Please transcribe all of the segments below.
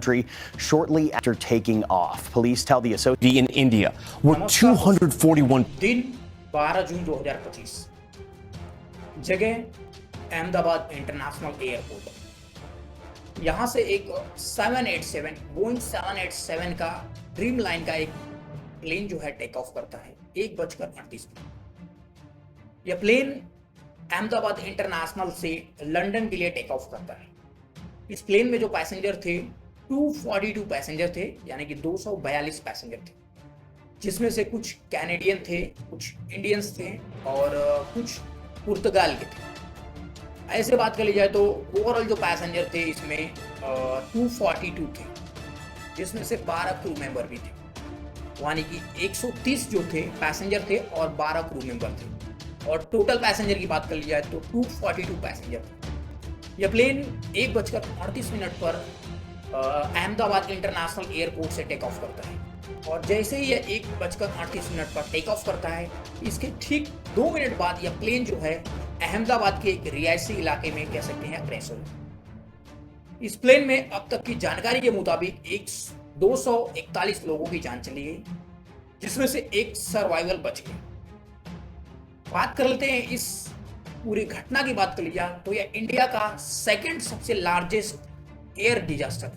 country shortly after taking off. Police tell the Associated in India were 241 दिन 12 जून 2025 जगह Ahmedabad international airport. यहाँ से एक 787 बोइंग 787 का ड्रीम लाइन का एक प्लेन जो है टेक ऑफ करता है 1:38 मिनट। यह प्लेन अहमदाबाद इंटरनेशनल से लंदन के लिए टेक ऑफ करता है। इस प्लेन में जो पैसेंजर थे 242 पैसेंजर थे, यानी कि 242 पैसेंजर थे, जिसमें से कुछ कैनेडियन थे, कुछ इंडियंस थे और कुछ पुर्तगाल के थे। ऐसे बात कर ली जाए तो ओवरऑल जो पैसेंजर थे इसमें 242 थे, जिसमें से 12 क्रू मेंबर भी थे, यानी कि 130 जो थे पैसेंजर थे और 12 क्रू मेंबर थे। और टोटल पैसेंजर की बात कर ली जाए तो 242 पैसेंजर थे। यह प्लेन 1:38 मिनट पर अहमदाबाद इंटरनेशनल एयरपोर्ट से टेक ऑफ करता है। और जैसे ही यह 1:38 मिनट पर टेक ऑफ करता है, इसके ठीक 2 मिनट बाद यह प्लेन जो है अहमदाबाद के एक रिहायशी इलाके में कह सकते हैं क्रैश हो गया। इस प्लेन में अब तक की जानकारी के मुताबिक 241 लोगों की जान चली गई, जिसमें से एक सर्वाइवल बच गया। बात कर लेते हैं इस पूरी घटना की बात कर लिया तो यह इंडिया का सेकंड सबसे लार्जेस्ट एयर डिजास्टर,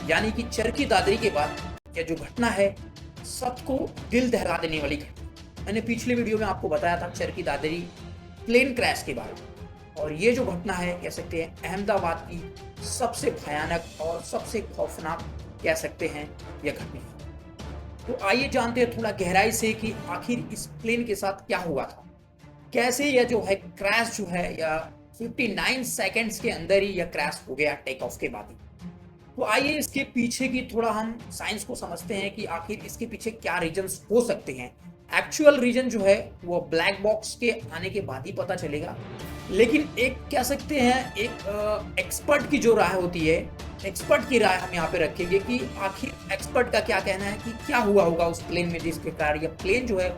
यानी कि चरखी दादरी के बाद यह जो घटना है सबको दिल दहला देने वाली घटना। मैंने पिछले वीडियो में आपको बताया था चरखी दादरी प्लेन क्रैश के बारे में, और ये जो घटना है कह सकते हैं अहमदाबाद की सबसे भयानक और सबसे खौफनाक कह सकते हैं यह घटना। तो आइए जानते हैं थोड़ा गहराई से कि आखिर इस प्लेन के साथ क्या हुआ था, कैसे यह जो है क्रैश जो है या 59 सेकंड्स के अंदर ही यह क्रैश हो गया टेक ऑफ के बाद ही। तो आइए इसके पीछे की थोड़ा हम साइंस को समझते हैं कि आखिर इसके पीछे क्या रीजंस हो सकते हैं। एक्चुअल रीजन जो है वो ब्लैक बॉक्स के आने के बाद ही पता चलेगा, लेकिन एक कह सकते हैं एक एक्सपर्ट की जो राय होती है, एक्सपर्ट की राय हम यहाँ पे रखेंगे कि आखिर एक्सपर्ट का क्या कहना है कि क्या हुआ होगा उस प्लेन में जिसके कारण यह प्लेन जो है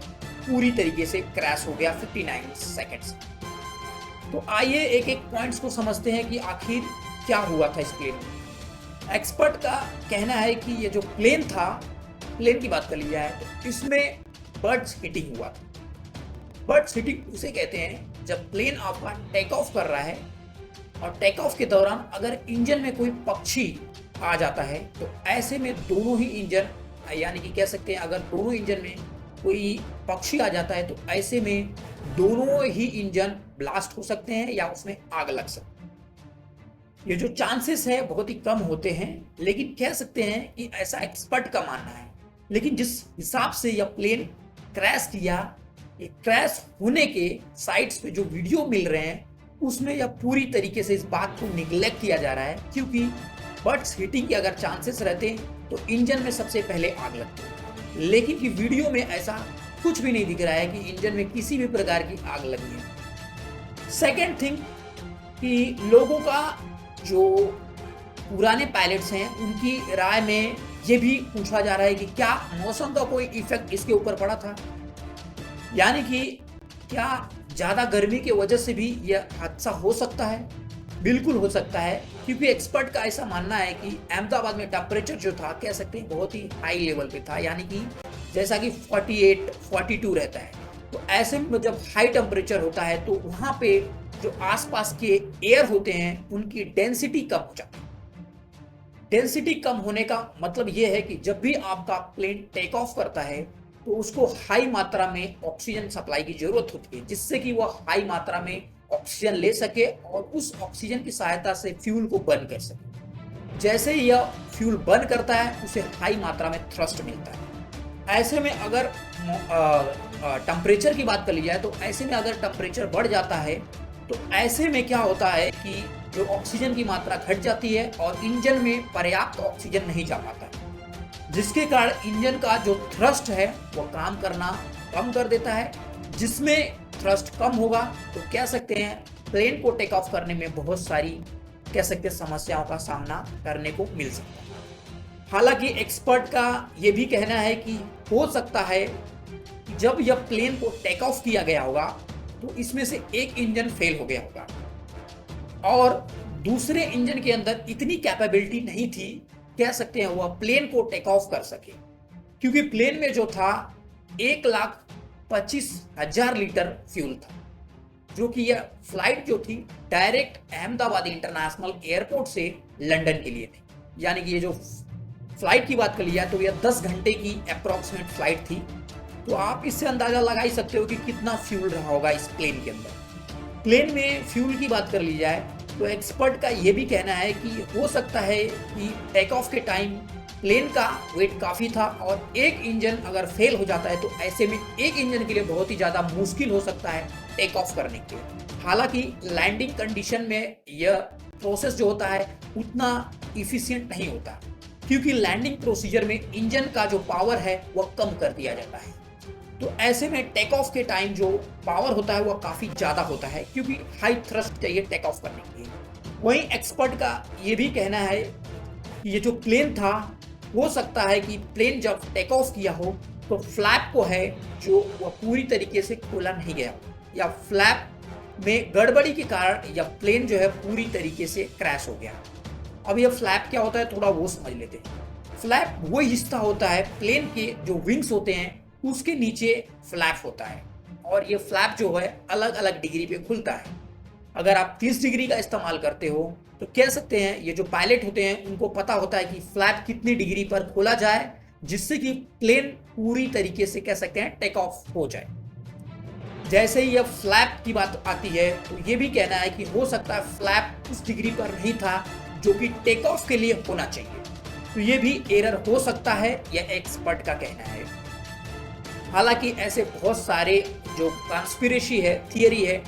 पूरी तरीके से क्रैश हो गया 59 सेकंड्स। तो आइए एक एक पॉइंट्स को समझते हैं कि आखिर क्या हुआ था इस प्लेन में। एक्सपर्ट का कहना है कि ये जो प्लेन था, प्लेन की बात कर ली जाए तो इसमें बर्ड्स हिटिंग हुआ था। बर्ड्स हिटिंग उसे कहते हैं जब प्लेन आपका टेक ऑफ कर रहा है और टेक ऑफ के दौरान अगर इंजन में कोई पक्षी आ जाता है तो ऐसे में दोनों ही इंजन, यानी कि कह सकते हैं अगर दोनों इंजन में कोई पक्षी आ जाता है तो ऐसे में दोनों ही इंजन ब्लास्ट हो सकते हैं या उसमें आग लग सकती है। ये जो चांसेस है बहुत ही कम होते हैं, लेकिन कह सकते हैं कि ऐसा एक्सपर्ट का मानना है। लेकिन जिस हिसाब से यह प्लेन क्रैश किया, ये क्रैश होने के साइट्स पे जो वीडियो मिल रहे हैं उसमें यह पूरी तरीके से इस बात को निगलेक्ट किया जा रहा है, क्योंकि बर्ड्स हिटिंग के अगर चांसेस रहते तो इंजन में सबसे पहले आग लगती, लेकिन कि वीडियो में ऐसा कुछ भी नहीं दिख रहा है कि इंजन में किसी भी प्रकार की आग लगी है। सेकेंड थिंग कि लोगों का जो पुराने पायलट्स हैं उनकी राय में ये भी पूछा जा रहा है कि क्या मौसम का कोई इफेक्ट इसके ऊपर पड़ा था, यानी कि क्या ज़्यादा गर्मी की वजह से भी यह हादसा हो सकता है। बिल्कुल हो सकता है, क्योंकि एक्सपर्ट का ऐसा मानना है कि अहमदाबाद में टेम्परेचर जो था कह सकते हैं बहुत ही हाई लेवल पे था, यानी कि जैसा कि 48-42 रहता है। तो ऐसे में जब हाई टेम्परेचर होता है तो वहाँ पे जो आसपास के एयर होते हैं उनकी डेंसिटी कम हो जाती है। डेंसिटी कम होने का मतलब यह है कि जब भी आपका प्लेन टेक ऑफ करता है तो उसको हाई मात्रा में ऑक्सीजन सप्लाई की जरूरत होती है, जिससे कि वह हाई मात्रा में ऑक्सीजन ले सके और उस ऑक्सीजन की सहायता से फ्यूल को बर्न कर सके। जैसे ही यह फ्यूल बर्न करता है उसे हाई मात्रा में थ्रस्ट मिलता है। ऐसे में अगर टेम्परेचर की बात कर ली जाए तो ऐसे में अगर टेम्परेचर बढ़ जाता है तो ऐसे में क्या होता है कि जो ऑक्सीजन की मात्रा घट जाती है और इंजन में पर्याप्त ऑक्सीजन नहीं जा पाता है, जिसके कारण इंजन का जो थ्रस्ट है वो काम करना कम कर देता है। जिसमें थ्रस्ट कम होगा तो कह सकते हैं प्लेन को टेक ऑफ करने में बहुत सारी कह सकते हैं समस्याओं का सामना करने को मिल सकता है। हालांकि एक्सपर्ट का ये भी कहना है कि हो सकता है कि जब यह प्लेन को टेक ऑफ किया गया होगा तो इसमें से एक इंजन फेल हो गया होगा और दूसरे इंजन के अंदर इतनी कैपेबिलिटी नहीं थी, कह सकते हैं वह प्लेन को टेक ऑफ कर सके, क्योंकि प्लेन में जो था 1,25,000 लीटर फ्यूल था, जो कि यह फ्लाइट जो थी डायरेक्ट अहमदाबाद इंटरनेशनल एयरपोर्ट से लंदन के लिए थी। यानी कि ये जो फ्लाइट की बात कर लिया तो यह 10 घंटे की अप्रॉक्सीमेट फ्लाइट थी। तो आप इससे अंदाजा लगा ही सकते हो कि कितना फ्यूल रहा होगा इस प्लेन के अंदर। प्लेन में फ्यूल की बात कर ली जाए तो एक्सपर्ट का ये भी कहना है कि हो सकता है कि टेक ऑफ के टाइम प्लेन का वेट काफ़ी था और एक इंजन अगर फेल हो जाता है तो ऐसे में एक इंजन के लिए बहुत ही ज़्यादा मुश्किल हो सकता है टेक ऑफ करने के लिए। हालांकि लैंडिंग कंडीशन में यह प्रोसेस जो होता है उतना इफिशिएंट नहीं होता, क्योंकि लैंडिंग प्रोसीजर में इंजन का जो पावर है वह कम कर दिया जाता है। तो ऐसे में टेक ऑफ के टाइम जो पावर होता है वह काफ़ी ज़्यादा होता है, क्योंकि हाई थ्रस्ट चाहिए टेक ऑफ करने के लिए। वहीं एक्सपर्ट का ये भी कहना है कि ये जो प्लेन था हो सकता है कि प्लेन जब टेक ऑफ किया हो तो फ्लैप को है जो वह पूरी तरीके से खोला नहीं गया, या फ्लैप में गड़बड़ी के कारण यह प्लेन जो है पूरी तरीके से क्रैश हो गया। अब यह फ्लैप क्या होता है थोड़ा वो समझ लेते हैं। फ्लैप वो हिस्सा होता है प्लेन के जो विंग्स होते हैं उसके नीचे फ्लैप होता है, और ये फ्लैप जो है अलग अलग डिग्री पे खुलता है। अगर आप 30 डिग्री का इस्तेमाल करते हो तो कह सकते हैं ये जो पायलट होते हैं उनको पता होता है कि फ्लैप कितनी डिग्री पर खोला जाए जिससे कि प्लेन पूरी तरीके से कह सकते हैं टेक ऑफ हो जाए। जैसे ही यह फ्लैप की बात आती है तो ये भी कहना है कि हो सकता है फ्लैप उस डिग्री पर नहीं था जो कि टेक ऑफ के लिए होना चाहिए। तो ये भी एरर हो सकता है, यह एक्सपर्ट का कहना है। हालांकि ऐसे बहुत सारे जो कॉन्स्पिरेसी है, थियरी है,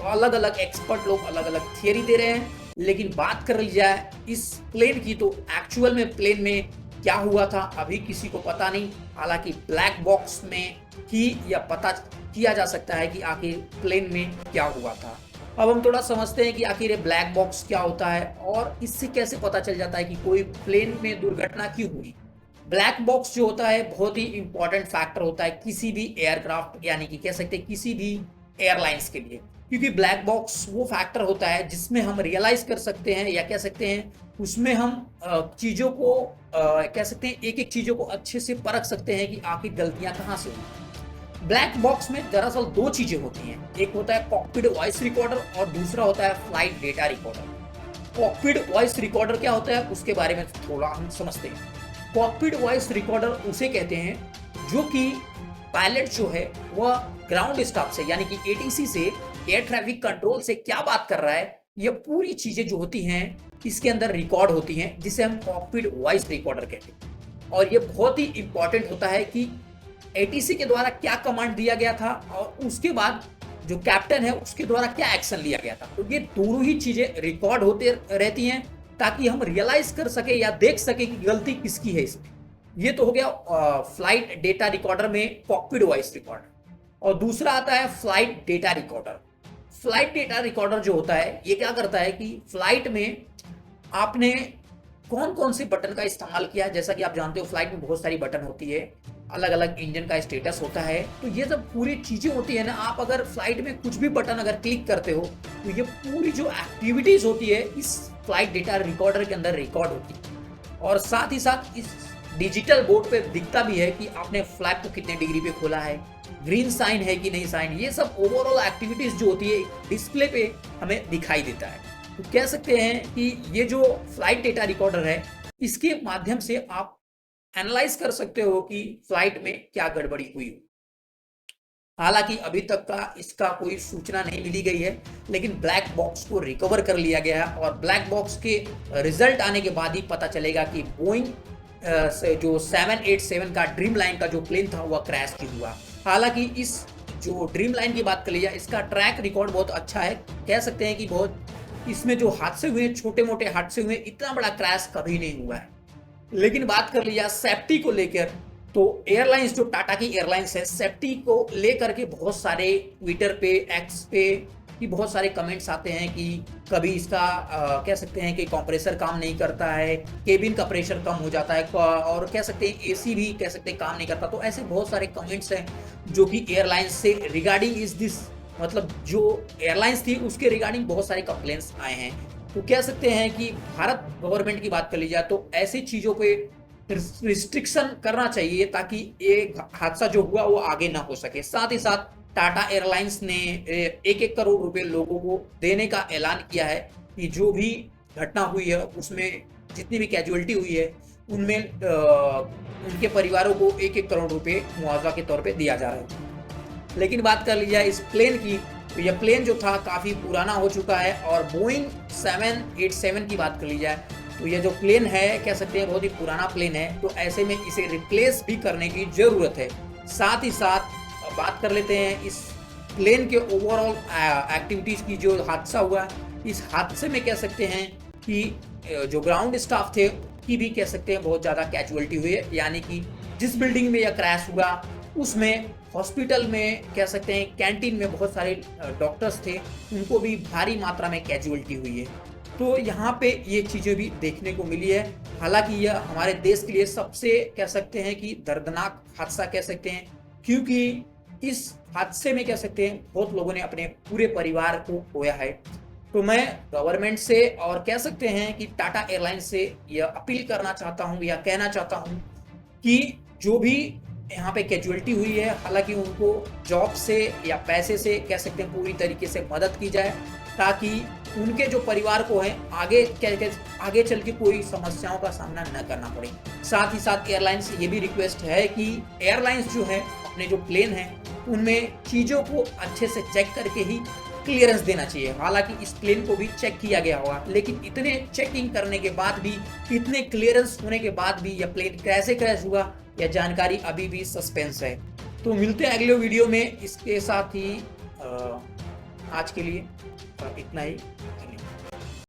अलग अलग एक्सपर्ट लोग अलग अलग थियरी दे रहे हैं, लेकिन बात कर ली जाए इस प्लेन की तो एक्चुअल में प्लेन में क्या हुआ था अभी किसी को पता नहीं। हालांकि ब्लैक बॉक्स में ही यह पता किया जा सकता है कि आखिर प्लेन में क्या हुआ था। अब हम थोड़ा समझते हैं कि आखिर ये ब्लैक बॉक्स क्या होता है और इससे कैसे पता चल जाता है कि कोई प्लेन में दुर्घटना क्यों हुई। ब्लैक बॉक्स जो होता है बहुत ही इंपॉर्टेंट फैक्टर होता है किसी भी एयरक्राफ्ट यानी कि कह सकते हैं किसी भी एयरलाइंस के लिए, क्योंकि ब्लैक बॉक्स वो फैक्टर होता है जिसमें हम रियलाइज कर सकते हैं या कह सकते हैं उसमें हम चीज़ों को कह सकते हैं एक एक चीज़ों को अच्छे से परख सकते हैं कि आखिर गलतियां कहाँ से हुई। ब्लैक बॉक्स में दरअसल दो चीज़ें होती हैं, एक होता है कॉकपिट वॉइस रिकॉर्डर और दूसरा होता है flight data recorder. Cockpit voice recorder क्या होता है उसके बारे में थोड़ा हम समझते हैं। कॉकपिट वॉइस रिकॉर्डर उसे कहते हैं जो कि पायलट जो है वह ग्राउंड स्टाफ से यानी कि एटीसी से एयर ट्रैफिक कंट्रोल से क्या बात कर रहा है, ये पूरी चीजें जो होती हैं इसके अंदर रिकॉर्ड होती हैं, जिसे हम कॉकपिट वॉइस रिकॉर्डर कहते हैं। और ये बहुत ही इंपॉर्टेंट होता है कि एटीसी के द्वारा क्या कमांड दिया गया था और उसके बाद जो कैप्टन है उसके द्वारा क्या एक्शन लिया गया था। तो ये दोनों ही चीजें रिकॉर्ड होते रहती हैं ताकि हम रियलाइज कर सके या देख सके कि गलती किसकी है इसमें। ये तो हो गया फ्लाइट डेटा रिकॉर्डर में कॉकपिट वॉइस रिकॉर्डर। और दूसरा आता है flight data recorder. Flight data recorder जो होता है ये क्या करता है कि फ्लाइट में आपने कौन कौन से बटन का इस्तेमाल किया है। जैसा कि आप जानते हो फ्लाइट में बहुत सारी बटन होती है, अलग अलग इंजन का स्टेटस होता है, तो ये सब पूरी चीजें होती है ना। आप अगर फ्लाइट में कुछ भी बटन अगर क्लिक करते हो तो ये पूरी जो एक्टिविटीज होती है इस फ्लाइट डेटा रिकॉर्डर के अंदर रिकॉर्ड होती है। और साथ ही साथ इस डिजिटल बोर्ड पे दिखता भी है कि आपने फ्लैप को कितने डिग्री पे खोला है, ग्रीन साइन है कि नहीं साइन, ये सब ओवरऑल एक्टिविटीज जो होती है डिस्प्ले पे हमें दिखाई देता है। तो कह सकते हैं कि ये जो फ्लाइट डेटा रिकॉर्डर है इसके माध्यम से आप एनालाइज कर सकते हो कि फ्लाइट में क्या गड़बड़ी हुई। हालांकि अभी तक का इसका कोई सूचना नहीं मिली गई है, लेकिन ब्लैक बॉक्स को रिकवर कर लिया गया है और ब्लैक बॉक्स के रिजल्ट आने के बाद ही पता चलेगा कि बोइंग से जो 787 का ड्रीम लाइन का जो प्लेन था वह क्रैश क्यों हुआ। हालांकि इस जो ड्रीम लाइन की बात कर लिया इसका ट्रैक रिकॉर्ड बहुत अच्छा है, कह सकते हैं कि बहुत इसमें जो हादसे हुए छोटे मोटे हादसे हुए, इतना बड़ा क्रैश कभी नहीं हुआ है। लेकिन बात कर लिया सेफ्टी को लेकर तो एयरलाइंस जो टाटा की एयरलाइंस है सेफ्टी को लेकर के बहुत सारे ट्विटर पे एक्स पे कि बहुत सारे कमेंट्स आते हैं कि कभी इसका कह सकते हैं कि कंप्रेसर काम नहीं करता है, केबिन का प्रेशर कम हो जाता है और कह सकते हैं एसी भी कह सकते हैं काम नहीं करता। तो ऐसे बहुत सारे कमेंट्स हैं जो कि एयरलाइंस से रिगार्डिंग इज दिस, मतलब जो एयरलाइंस थी उसके रिगार्डिंग बहुत सारे कंप्लेंट्स आए हैं। तो कह सकते हैं कि भारत गवर्नमेंट की बात कर ली जाए तो ऐसी चीज़ों पे रिस्ट्रिक्शन करना चाहिए ताकि ये हादसा जो हुआ वो आगे ना हो सके। साथ ही साथ टाटा एयरलाइंस ने 1-1 करोड़ रुपए लोगों को देने का ऐलान किया है कि जो भी घटना हुई है उसमें जितनी भी कैजुअलिटी हुई है उनमें उनके परिवारों को 1-1 करोड़ रुपए मुआवजा के तौर पे दिया जा रहा है। लेकिन बात कर ली जाए इस प्लेन की, तो यह प्लेन जो था काफ़ी पुराना हो चुका है और बोइंग 787 की बात कर ली जाए तो यह जो प्लेन है कह सकते हैं बहुत ही पुराना प्लेन है, तो ऐसे में इसे रिप्लेस भी करने की ज़रूरत है। साथ ही साथ बात कर लेते हैं इस प्लेन के ओवरऑल एक्टिविटीज़ की। जो हादसा हुआ इस हादसे में कह सकते हैं कि जो ग्राउंड स्टाफ थे की भी कह सकते हैं बहुत ज़्यादा कैजुअलिटी हुई है, यानी कि जिस बिल्डिंग में यह क्रैश हुआ उसमें हॉस्पिटल में कह सकते हैं कैंटीन में बहुत सारे डॉक्टर्स थे, उनको भी भारी मात्रा में कैजुअलिटी हुई है। तो यहाँ पे ये चीज़ें भी देखने को मिली है। हालांकि यह हमारे देश के लिए सबसे कह सकते हैं कि दर्दनाक हादसा कह सकते हैं, क्योंकि इस हादसे में कह सकते हैं बहुत लोगों ने अपने पूरे परिवार को खोया है। तो मैं गवर्नमेंट से और कह सकते हैं कि टाटा एयरलाइंस से यह अपील करना चाहता हूँ या कहना चाहता हूँ कि जो भी यहाँ पे कैजुअलिटी हुई है, हालांकि उनको जॉब से या पैसे से कह सकते हैं पूरी तरीके से मदद की जाए ताकि उनके जो परिवार को है आगे चल के कोई समस्याओं का सामना न करना पड़े। साथ ही साथ एयरलाइंस से ये भी रिक्वेस्ट है कि एयरलाइंस जो है अपने जो प्लेन है उनमें चीज़ों को अच्छे से चेक करके ही क्लियरेंस देना चाहिए। हालांकि इस प्लेन को भी चेक किया गया होगा, लेकिन इतने चेकिंग करने के बाद भी, इतने क्लियरेंस होने के बाद भी यह प्लेन कैसे क्रैश हुआ यह जानकारी अभी भी सस्पेंस है। तो मिलते हैं अगले वीडियो में। इसके साथ ही आज के लिए इतना ही।